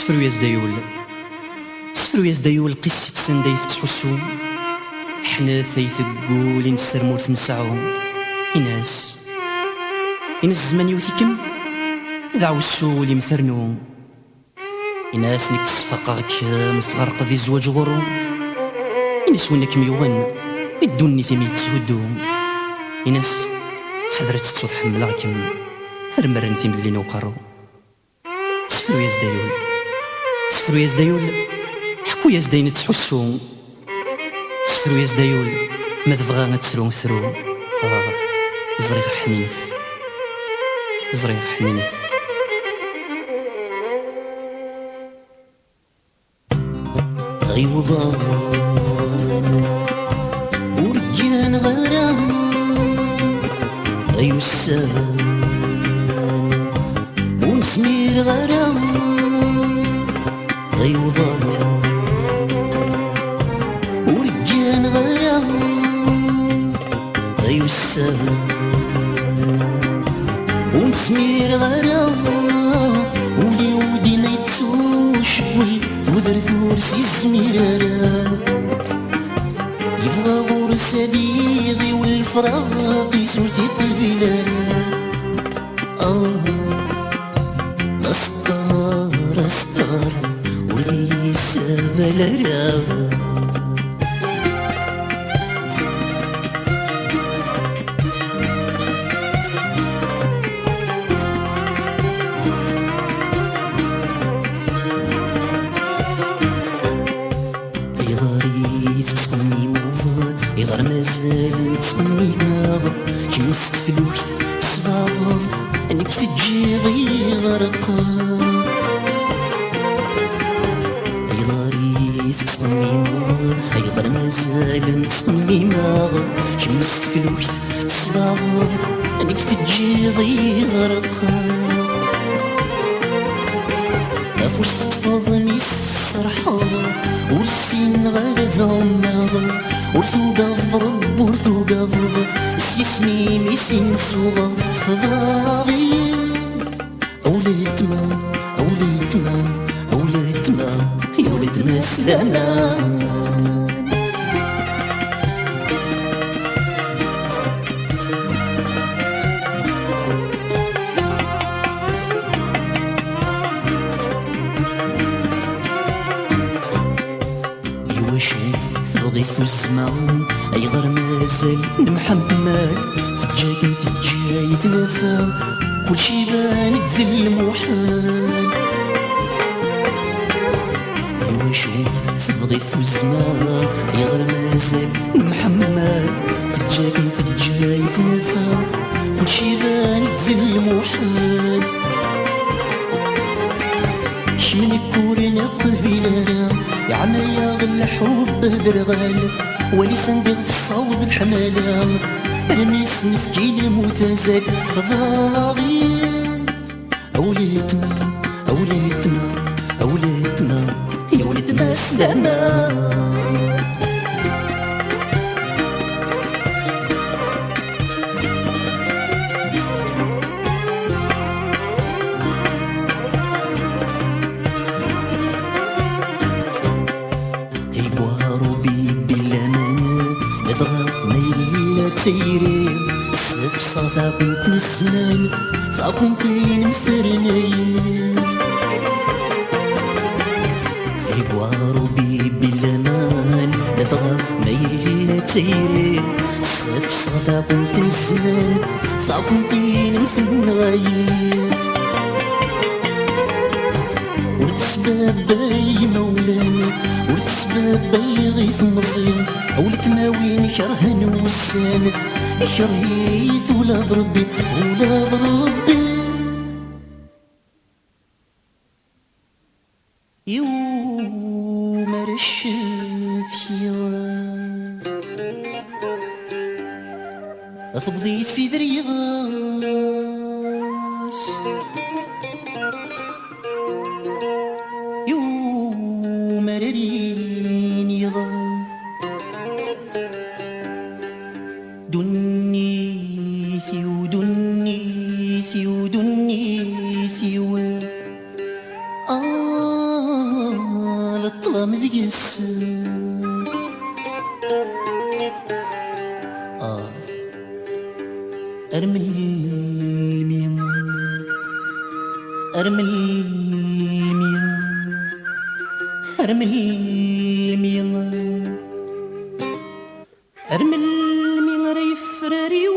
سفرو يا زدايول، سفرو يا زدايول قصة سندايث تحسو حناث يثقول نسرمو تنسعو إناس إن الزمان يوثيكم ذعو السول يمثرنو إناس نكس فقاك مثغرق ذي زواج غرو إناس وينك ميوغن الدوني ثمي تسودو إناس حضرت تصوت حملاكم هرمرن ثم ذلين وقرو سفرو يا زدايول، سفرو يا زدايول حكو يا زداين تحسو سفرو يا زدايول ما تبغى تسرو ثرو زريغ حنينث زريغ حنينث غيوضان ورجان غرام غيوسان ونسمير غرام غيوضان ورجان غرام غيوسان ونسمير غرام ولي ودي ما يتسوش وذر ثورس يزميرارا يفغى غورس ديغي والفراق يسولتي قبيلارا أسطار أسطار ولي سابلارا يغار مازال متسمي ماض كمست فلوكت تصبابض انك تجيضي غرقا يغاري تسمي ماض يغار مازال متسمي ماض كمست فلوكت تصبابض انك تجيضي غرقا افوش تفضني السرحاض ورسين غير ذوماض ورثوقة ضرب ورثوقة ضرب اسمي ميسين صوغة فضاضي أولاد ما أولاد ما أولاد ما يا ولد ما سلانا ضيف الزمان أيغر مازال محمل تجاي تجاي تنفى كل شي بانك ذي المحال أيوا شوف ضيف الزمان أيغر مازال محمل تجاي تنفى كل شي بانك ذي المحال شمن كورنا قبيلة يا عمايا غل حب درغال ولي صندوق في الصوت الحمالة رميس نفكي المتزال خضاغي أولاد ما أولاد ما أولاد ما يا ولد ما سلامة سيري سف صافا كنت نسنان فكنتين مثرنين يبوارو بي بالامان نبغى ميلي تيري سف صافا كنت نسنان فكنتين مثرنين ورتسباب باي مولانا ورتسباب باي غيث مصين أولت ماوين كرهن وسان كرهيت ولا ضربي ولا ضربي يوم رشت يوم أثبضي في ذري غاس يوم ررين يغاس دنيثي ودنيثي ودنيثي ظلام ذيس أرمل الميم أرمل الميم أرمل الميم أرمل الميم ريفراري